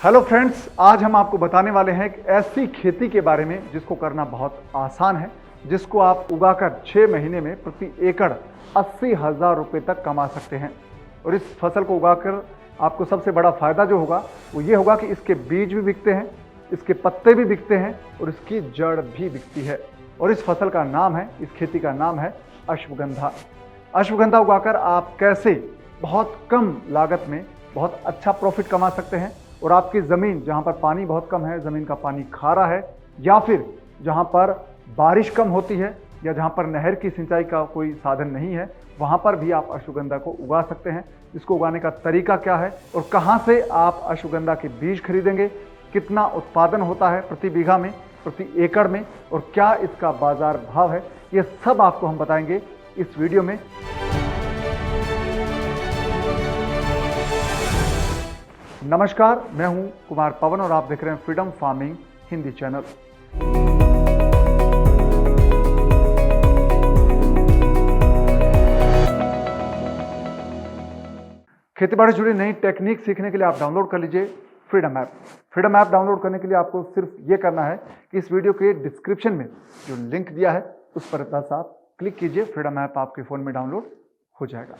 Hello friends, आज हम आपको बताने वाले हैं एक ऐसी खेती के बारे में जिसको करना बहुत आसान है, जिसको आप उगाकर 6 महीने में प्रति एकड़ 80,000 रुपये तक कमा सकते हैं। और इस फसल को उगाकर आपको सबसे बड़ा फायदा जो होगा वो ये होगा कि इसके बीज भी बिकते हैं, इसके पत्ते भी बिकते हैं और इसकी जड़ भी बिकती है। और इस फसल का नाम है, इस खेती का नाम है अश्वगंधा। अश्वगंधा उगाकर आप कैसे बहुत कम लागत में बहुत अच्छा प्रॉफिट कमा सकते हैं और आपकी ज़मीन जहाँ पर पानी बहुत कम है, ज़मीन का पानी खारा है, या फिर जहाँ पर बारिश कम होती है या जहाँ पर नहर की सिंचाई का कोई साधन नहीं है, वहाँ पर भी आप अश्वगंधा को उगा सकते हैं। इसको उगाने का तरीका क्या है और कहाँ से आप अश्वगंधा के बीज खरीदेंगे, कितना उत्पादन होता है प्रति बीघा में, प्रति एकड़ में, और क्या इसका बाजार भाव है, ये सब आपको हम बताएंगे इस वीडियो में। नमस्कार, मैं हूं कुमार पवन और आप देख रहे हैं फ्रीडम फार्मिंग हिंदी चैनल। खेतीबाड़ी से जुड़ी नई टेक्निक सीखने के लिए आप डाउनलोड कर लीजिए freedom app. Freedom app download करने के लिए आपको सिर्फ ये करना है कि इस वीडियो के डिस्क्रिप्शन में जो लिंक दिया है उस पर बस आप क्लिक कीजिए, फ्रीडम ऐप आपके फ़ोन में डाउनलोड हो जाएगा।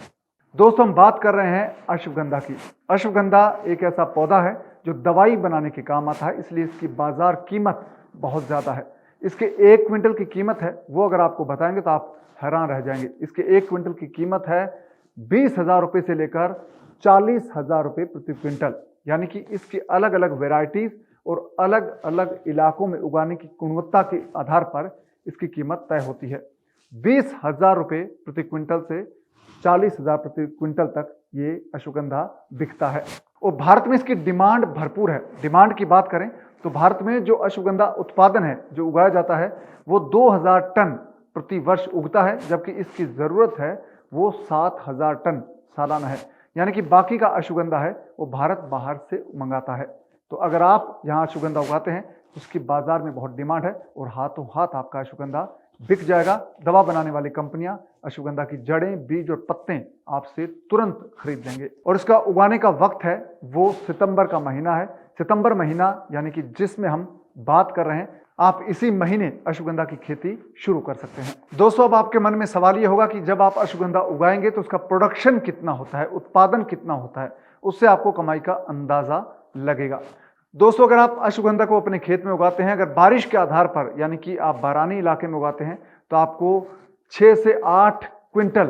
दोस्तों, हम बात कर रहे हैं अश्वगंधा की। अश्वगंधा एक ऐसा पौधा है जो दवाई बनाने के काम आता है, इसलिए इसकी बाजार कीमत बहुत ज़्यादा है। इसके 1 क्विंटल की कीमत है, वो अगर आपको बताएंगे तो आप हैरान रह जाएंगे। इसके 1 क्विंटल की कीमत है 20,000 रुपये से लेकर 40,000 रुपये प्रति क्विंटल। यानी कि इसकी अलग अलग वेराइटीज़ और अलग अलग इलाकों में उगाने की गुणवत्ता के आधार पर इसकी कीमत तय होती है। 20,000 रुपये प्रति क्विंटल से 40,000 प्रति क्विंटल तक ये अश्वगंधा बिकता है। और भारत में इसकी डिमांड भरपूर है। डिमांड की बात करें तो भारत में जो अश्वगंधा उत्पादन है, जो उगाया जाता है, वो 2,000 टन प्रति वर्ष उगता है, जबकि इसकी ज़रूरत है वो 7,000 टन सालाना है। यानी कि बाकी का अश्वगंधा है वो भारत बाहर से मंगाता है। तो अगर आप यहाँ अश्वगंधा उगाते हैं तो उसकी बाजार में बहुत डिमांड है और हाथों हाथ आपका अश्वगंधा बिक जाएगा। दवा बनाने वाली कंपनियां अश्वगंधा की जड़ें, बीज और पत्ते आपसे तुरंत खरीद लेंगे। और इसका उगाने का वक्त है वो सितंबर का महीना है। सितंबर महीना यानी कि जिसमें हम बात कर रहे हैं, आप इसी महीने अश्वगंधा की खेती शुरू कर सकते हैं। दोस्तों, अब आपके मन में सवाल ये होगा कि जब आप अश्वगंधा उगाएंगे तो उसका प्रोडक्शन कितना होता है, उत्पादन कितना होता है, उससे आपको कमाई का अंदाजा लगेगा। दोस्तों, अगर आप अश्वगंधा को अपने खेत में उगाते हैं, अगर बारिश के आधार पर यानी कि आप बारानी इलाके में उगाते हैं, तो आपको 6 से 8 क्विंटल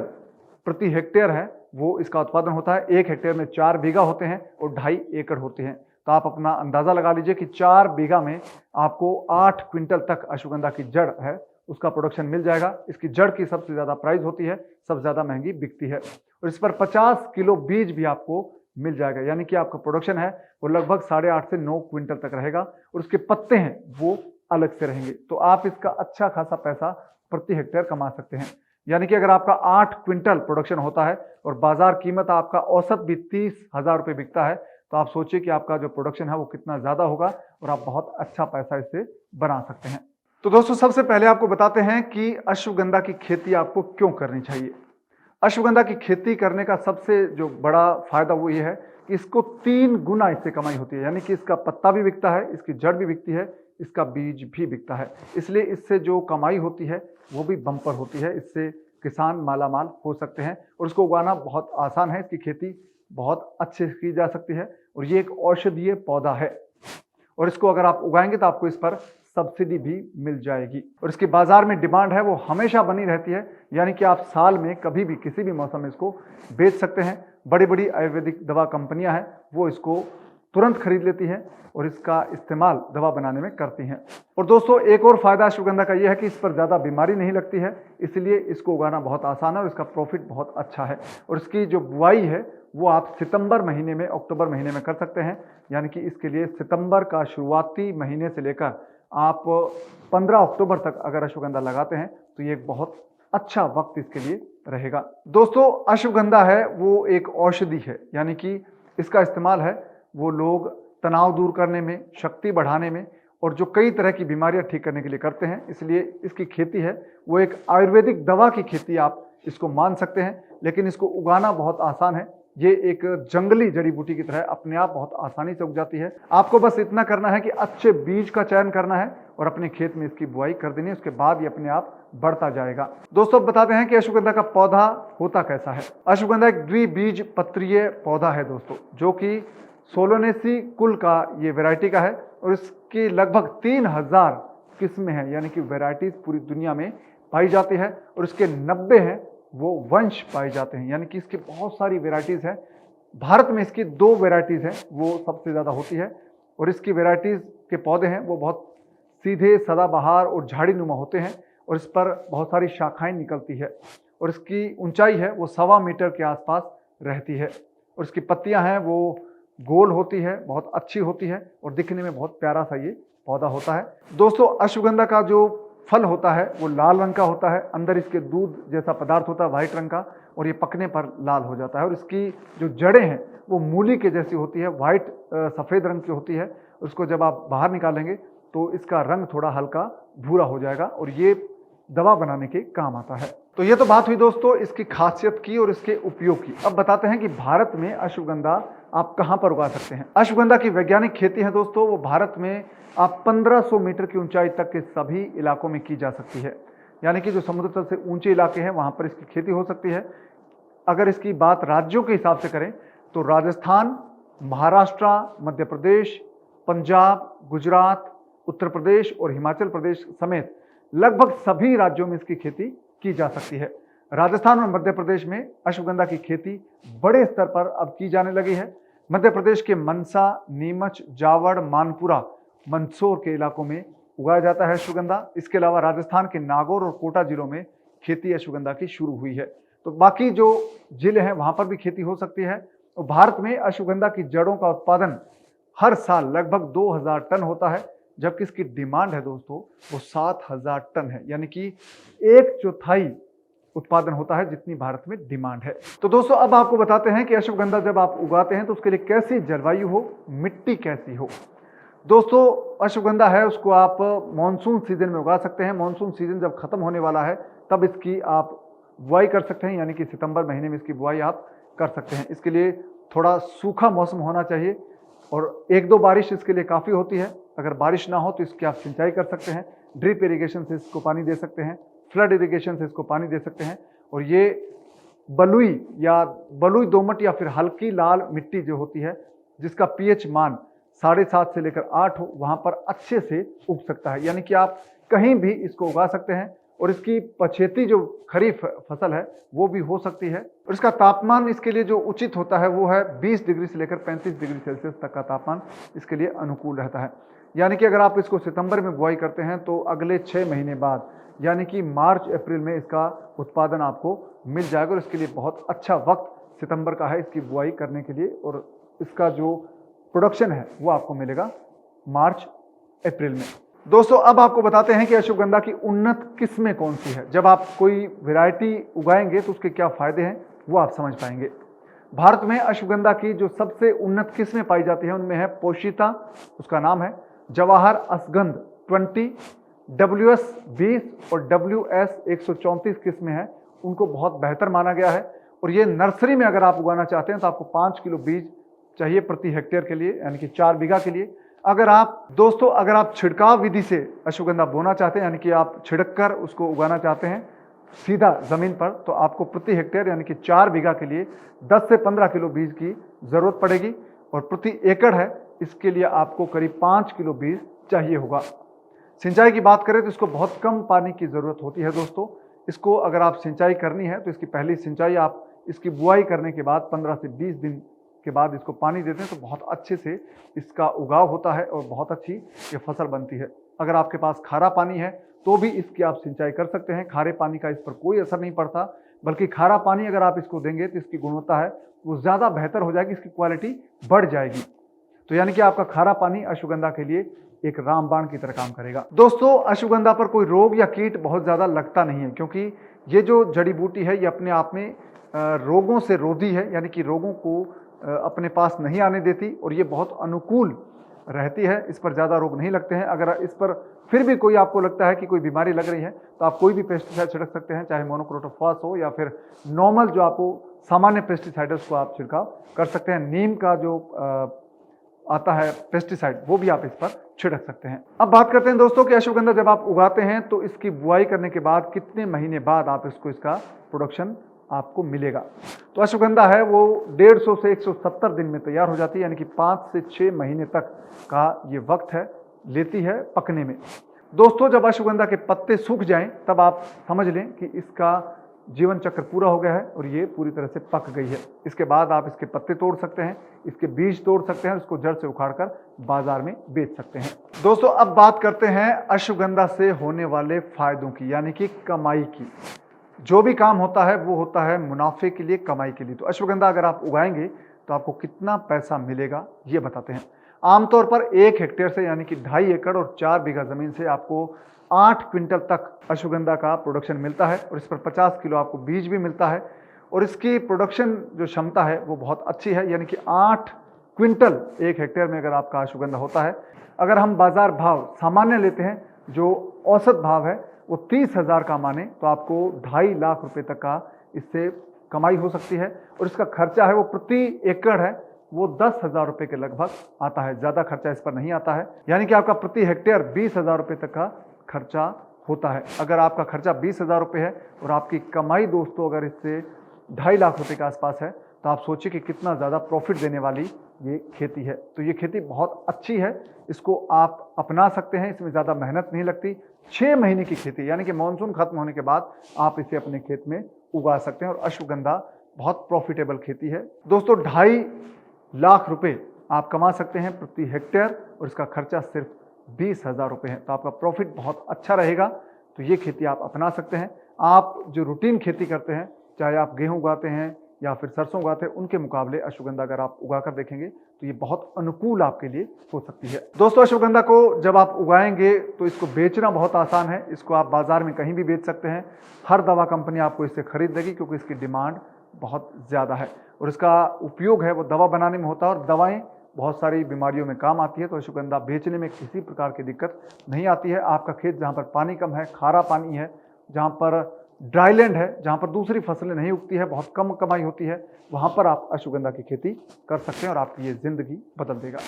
प्रति हेक्टेयर है वो इसका उत्पादन होता है। 1 हेक्टेयर में 4 बीघा होते हैं और 2.5 एकड़ होते हैं। तो आप अपना अंदाज़ा लगा लीजिए कि 4 बीघा में आपको 8 क्विंटल तक अश्वगंधा की जड़ है उसका प्रोडक्शन मिल जाएगा। इसकी जड़ की सबसे ज़्यादा प्राइस होती है, सबसे ज़्यादा महंगी बिकती है। और इस पर 50 किलो बीज भी आपको मिल जाएगा। यानी कि आपका प्रोडक्शन है वो लगभग 8.5 से 9 क्विंटल तक रहेगा और उसके पत्ते हैं वो अलग से रहेंगे। तो आप इसका अच्छा खासा पैसा प्रति हेक्टेयर कमा सकते हैं। यानी कि अगर आपका 8 क्विंटल प्रोडक्शन होता है और बाजार कीमत आपका औसत भी 30,000 रुपये बिकता है, तो आप सोचिए कि आपका जो प्रोडक्शन है वो कितना ज़्यादा होगा और आप बहुत अच्छा पैसा इससे बना सकते हैं। तो दोस्तों, सबसे पहले आपको बताते हैं कि अश्वगंधा की खेती आपको क्यों करनी चाहिए। अश्वगंधा की खेती करने का सबसे जो बड़ा फायदा वो ये है कि इसको 3 गुना इससे कमाई होती है। यानी कि इसका पत्ता भी बिकता है, इसकी जड़ भी बिकती है, इसका बीज भी बिकता है। इसलिए इससे जो कमाई होती है वो भी बम्पर होती है। इससे किसान मालामाल हो सकते हैं और इसको उगाना बहुत आसान है। इसकी खेती बहुत अच्छे से की जा सकती है और ये एक औषधीय पौधा है और इसको अगर आप उगाएंगे तो आपको इस पर सब्सिडी भी मिल जाएगी। और इसकी बाजार में डिमांड है वो हमेशा बनी रहती है। यानी कि आप साल में कभी भी किसी भी मौसम में इसको बेच सकते हैं। बड़ी बड़ी आयुर्वेदिक दवा कंपनियां हैं वो इसको तुरंत खरीद लेती हैं और इसका इस्तेमाल दवा बनाने में करती हैं। और दोस्तों, एक और फायदा अश्वगंधा का यह है कि इस पर ज़्यादा बीमारी नहीं लगती है, इसलिए इसको उगाना बहुत आसान है और इसका प्रॉफिट बहुत अच्छा है। और इसकी जो बुआई है वो आप सितंबर महीने में, अक्टूबर महीने में कर सकते हैं। यानी कि इसके लिए सितंबर का शुरुआती महीने से लेकर आप 15 अक्टूबर तक अगर अश्वगंधा लगाते हैं तो ये एक बहुत अच्छा वक्त इसके लिए रहेगा। दोस्तों, अश्वगंधा है वो एक औषधि है। यानी कि इसका इस्तेमाल है वो लोग तनाव दूर करने में, शक्ति बढ़ाने में और जो कई तरह की बीमारियां ठीक करने के लिए करते हैं। इसलिए इसकी खेती है वो एक आयुर्वेदिक दवा की खेती आप इसको मान सकते हैं। लेकिन इसको उगाना बहुत आसान है। ये एक जंगली जड़ी बूटी की तरह अपने आप बहुत आसानी से उग जाती है। आपको बस इतना करना है कि अच्छे बीज का चयन करना है और अपने खेत में इसकी बुआई कर देनी है, उसके बाद ये अपने आप बढ़ता जाएगा। दोस्तों अब बताते हैं कि अश्वगंधा का पौधा होता कैसा है। अश्वगंधा एक द्विबीज पत्रीय पौधा है दोस्तों, जो कि सोलोनेसी कुल का ये वैरायटी का है और इसकी लगभग 3000 किस्में हैं, यानी कि वैरायटीज पूरी दुनिया में पाई जाती है और इसके 90 हैं वो वंश पाए जाते हैं, यानी कि इसकी बहुत सारी वैरायटीज हैं। भारत में इसकी 2 वैरायटीज हैं, वो सबसे ज़्यादा होती है और इसकी वैरायटीज के पौधे हैं वो बहुत सीधे सदाबहार और झाड़ीनुमा होते हैं और इस पर बहुत सारी शाखाएं निकलती है और इसकी ऊंचाई है वो 1.25 मीटर के आसपास रहती है और इसकी पत्तियां हैं वो गोल होती है, बहुत अच्छी होती है और दिखने में बहुत प्यारा सा ये पौधा होता है। दोस्तों अश्वगंधा का जो फल होता है वो लाल रंग का होता है, अंदर इसके दूध जैसा पदार्थ होता है व्हाइट रंग का और ये पकने पर लाल हो जाता है और इसकी जो जड़ें हैं वो मूली के जैसी होती है, व्हाइट सफ़ेद रंग की होती है। उसको जब आप बाहर निकालेंगे तो इसका रंग थोड़ा हल्का भूरा हो जाएगा और ये दवा बनाने के काम आता है। तो ये तो बात हुई दोस्तों इसकी खासियत की और इसके उपयोग की। अब बताते हैं कि भारत में अश्वगंधा आप कहां पर उगा सकते हैं। अश्वगंधा की वैज्ञानिक खेती है दोस्तों वो भारत में आप 1500 मीटर की ऊंचाई तक के सभी इलाकों में की जा सकती है, यानी कि जो समुद्र तल से ऊंचे इलाके हैं वहां पर इसकी खेती हो सकती है। अगर इसकी बात राज्यों के हिसाब से करें तो राजस्थान, महाराष्ट्र, मध्य प्रदेश, पंजाब, गुजरात, उत्तर प्रदेश और हिमाचल प्रदेश समेत लगभग सभी राज्यों में इसकी खेती की जा सकती है। राजस्थान और मध्य प्रदेश में अश्वगंधा की खेती बड़े स्तर पर अब की जाने लगी है। मध्य प्रदेश के मनसा, नीमच, जावड़, मानपुरा, मंदसौर के इलाकों में उगाया जाता है अश्वगंधा। इसके अलावा राजस्थान के नागौर और कोटा जिलों में खेती अश्वगंधा की शुरू हुई है। तो बाकी जो जिले हैं वहां पर भी खेती हो सकती है। तो भारत में अश्वगंधा की जड़ों का उत्पादन हर साल लगभग 2000 टन होता है, जबकि इसकी डिमांड है दोस्तों वो 7000 टन है, यानी कि 1/4 उत्पादन होता है जितनी भारत में डिमांड है। तो दोस्तों अब आपको बताते हैं कि अश्वगंधा जब आप उगाते हैं तो उसके लिए कैसी जलवायु हो, मिट्टी कैसी हो। दोस्तों अश्वगंधा है उसको आप मानसून सीजन में उगा सकते हैं। मानसून सीजन जब खत्म होने वाला है तब इसकी आप बुआई कर सकते हैं, यानी कि सितंबर महीने में इसकी बुआई आप कर सकते हैं। इसके लिए थोड़ा सूखा मौसम होना चाहिए और 1-2 बारिश इसके लिए काफ़ी होती है। अगर बारिश ना हो तो इसकी आप सिंचाई कर सकते हैं, ड्रिप इरिगेशन से इसको पानी दे सकते हैं, फ्लड इरिगेशन से इसको पानी दे सकते हैं। और ये बलुई दोमट या फिर हल्की लाल मिट्टी जो होती है जिसका पीएच मान 7.5 से लेकर 8 हो, वहां पर अच्छे से उग सकता है, यानी कि आप कहीं भी इसको उगा सकते हैं। और इसकी पछेती जो खरीफ फसल है वो भी हो सकती है और इसका तापमान इसके लिए जो उचित होता है वो है 20 डिग्री से लेकर 35 डिग्री सेल्सियस तक का तापमान इसके लिए अनुकूल रहता है। यानी कि अगर आप इसको सितंबर में बुआई करते हैं तो अगले 6 महीने बाद यानी कि मार्च अप्रैल में इसका उत्पादन आपको मिल जाएगा और इसके लिए बहुत अच्छा वक्त सितंबर का है इसकी बुआई करने के लिए और इसका जो प्रोडक्शन है वो आपको मिलेगा मार्च अप्रैल में। दोस्तों अब आपको बताते हैं कि अश्वगंधा की उन्नत किस्में कौन सी है। जब आप कोई वैरायटी उगाएंगे तो उसके क्या फायदे हैं वो आप समझ पाएंगे। भारत में अश्वगंधा की जो सबसे उन्नत किस्में पाई जाती हैं उनमें है पोशिता, उसका नाम है, जवाहर असगंध 20, WS 20 और WS 134 किस्में हैं। उनको बहुत बेहतर माना गया है और ये नर्सरी में अगर आप उगाना चाहते हैं तो आपको 5 किलो बीज चाहिए प्रति हेक्टेयर के लिए, यानी कि 4 बीघा के लिए। अगर आप छिड़काव विधि से अश्वगंधा बोना चाहते हैं, यानी कि आप छिड़क कर उसको उगाना चाहते हैं सीधा जमीन पर, तो आपको प्रति हेक्टेयर यानी कि 4 बीघा के लिए 10 से 15 किलो बीज की जरूरत पड़ेगी और प्रति एकड़ है इसके लिए आपको करीब 5 किलो बीज चाहिए होगा। सिंचाई की बात करें तो इसको बहुत कम पानी की जरूरत होती है दोस्तों। इसको अगर आप सिंचाई करनी है तो इसकी पहली सिंचाई आप इसकी बुआई करने के बाद 15 से 20 दिन के बाद इसको पानी देते हैं तो बहुत अच्छे से इसका उगाव होता है और बहुत अच्छी ये फसल बनती है। अगर आपके पास खारा पानी है तो भी इसकी आप सिंचाई कर सकते हैं। खारे पानी का इस पर कोई असर नहीं पड़ता, बल्कि खारा पानी अगर आप इसको देंगे तो इसकी गुणवत्ता है वो ज़्यादा बेहतर हो जाएगी, इसकी क्वालिटी बढ़ जाएगी। तो यानी कि आपका खारा पानी अश्वगंधा के लिए एक रामबाण की तरह काम करेगा। दोस्तों अश्वगंधा पर कोई रोग या कीट बहुत ज़्यादा लगता नहीं है, क्योंकि ये जो जड़ी बूटी है ये अपने आप में रोगों से रोधी है, यानी कि रोगों को अपने पास नहीं आने देती और ये बहुत अनुकूल रहती है। इस पर ज़्यादा रोग नहीं लगते हैं। अगर इस पर फिर भी कोई आपको लगता है कि कोई बीमारी लग रही है तो आप कोई भी पेस्टिसाइड छिड़क सकते हैं, चाहे मोनोक्रोटोफॉस हो या फिर नॉर्मल जो आपको सामान्य पेस्टिसाइड्स को आप छिड़काव कर सकते हैं। नीम का जो आता है पेस्टिसाइड, वो भी आप इस पर छिड़क सकते हैं। अब बात करते हैं दोस्तों कि अश्वगंधा जब आप उगाते हैं तो इसकी बुआई करने के बाद कितने महीने बाद आप इसका प्रोडक्शन आपको मिलेगा। तो अश्वगंधा है वो 150 से 170 दिन में तैयार हो जाती है, यानी कि 5 से 6 महीने तक का ये वक्त है लेती है पकने में। दोस्तों जब अश्वगंधा के पत्ते सूख जाएं तब आप समझ लें कि इसका जीवन चक्र पूरा हो गया है और ये पूरी तरह से पक गई है। इसके बाद आप इसके पत्ते तोड़ सकते हैं, इसके बीज तोड़ सकते हैं, उसको जड़ से उखाड़कर बाजार में बेच सकते हैं। दोस्तों अब बात करते हैं अश्वगंधा से होने वाले फायदों की, यानी कि कमाई की। जो भी काम होता है वो होता है मुनाफे के लिए, कमाई के लिए। तो अश्वगंधा अगर आप उगाएंगे तो आपको कितना पैसा मिलेगा ये बताते हैं। आमतौर पर 1 हेक्टेयर से यानी कि 2.5 एकड़ और 4 बीघा जमीन से आपको 8 क्विंटल तक अश्वगंधा का प्रोडक्शन मिलता है और इस पर 50 किलो आपको बीज भी मिलता है और इसकी प्रोडक्शन जो क्षमता है वो बहुत अच्छी है, यानी कि 8 क्विंटल 1 हेक्टेयर में अगर आपका अश्वगंधा होता है। अगर हम बाजार भाव सामान्य लेते हैं, जो औसत भाव है वो 30,000 का माने तो आपको 2.5 लाख रुपए तक का इससे कमाई हो सकती है और इसका खर्चा है वो प्रति एकड़ है वो 10,000 रुपए के लगभग आता है। ज़्यादा खर्चा इस पर नहीं आता है, यानी कि आपका प्रति हेक्टेयर 20,000 रुपए तक का खर्चा होता है। अगर आपका खर्चा 20,000 रुपए है और आपकी कमाई दोस्तों अगर इससे 2.5 लाख रुपए के आसपास है तो आप सोचिए कि कितना ज़्यादा प्रॉफिट देने वाली ये खेती है। तो ये खेती बहुत अच्छी है, इसको आप अपना सकते हैं, इसमें ज़्यादा मेहनत नहीं लगती। 6 महीने की खेती, यानी कि मानसून खत्म होने के बाद आप इसे अपने खेत में उगा सकते हैं और अश्वगंधा बहुत प्रॉफिटेबल खेती है। दोस्तों 2.5 लाख रुपए आप कमा सकते हैं प्रति हेक्टेयर और इसका खर्चा सिर्फ 20,000 रुपये है, तो आपका प्रॉफिट बहुत अच्छा रहेगा। तो ये खेती आप अपना सकते हैं। आप जो रूटीन खेती करते हैं, चाहे आप गेहूं उगाते हैं या फिर सरसों उगाते हैं, उनके मुकाबले अश्वगंधा अगर आप उगाकर देखेंगे तो ये बहुत अनुकूल आपके लिए हो सकती है। दोस्तों अश्वगंधा को जब आप उगाएंगे तो इसको बेचना बहुत आसान है। इसको आप बाजार में कहीं भी बेच सकते हैं। हर दवा कंपनी आपको इससे खरीद देगी क्योंकि इसकी डिमांड बहुत ज़्यादा है और इसका उपयोग है वो दवा बनाने में होता है और दवाएं बहुत सारी बीमारियों में काम आती है। तो अश्वगंधा बेचने में किसी प्रकार की दिक्कत नहीं आती है। आपका खेत जहाँ पर पानी कम है, खारा पानी है, जहाँ पर ड्राईलैंड है, जहाँ पर दूसरी फसलें नहीं उगती है, बहुत कम कमाई होती है, वहाँ पर आप अश्वगंधा की खेती कर सकते हैं और आपकी ये ज़िंदगी बदल देगा।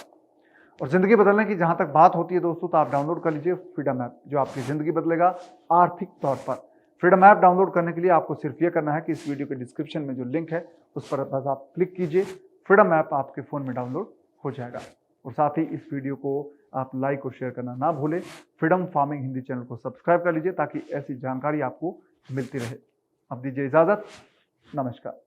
और ज़िंदगी बदलने की जहाँ तक बात होती है दोस्तों, तो आप डाउनलोड कर लीजिए फ्रीडम ऐप, जो आपकी ज़िंदगी बदलेगा आर्थिक तौर पर। फ्रीडम ऐप डाउनलोड करने के लिए आपको सिर्फ ये करना है कि इस वीडियो के डिस्क्रिप्शन में जो लिंक है उस पर बस आप क्लिक कीजिए। फ्रीडम ऐप आपके फ़ोन में डाउनलोड हो जाएगा। और साथ ही इस वीडियो को आप लाइक और शेयर करना ना भूलें। फ्रीडम फार्मिंग हिंदी चैनल को सब्सक्राइब कर लीजिए ताकि ऐसी जानकारी आपको मिलती रहे। अब दीजिए इजाज़त, नमस्कार।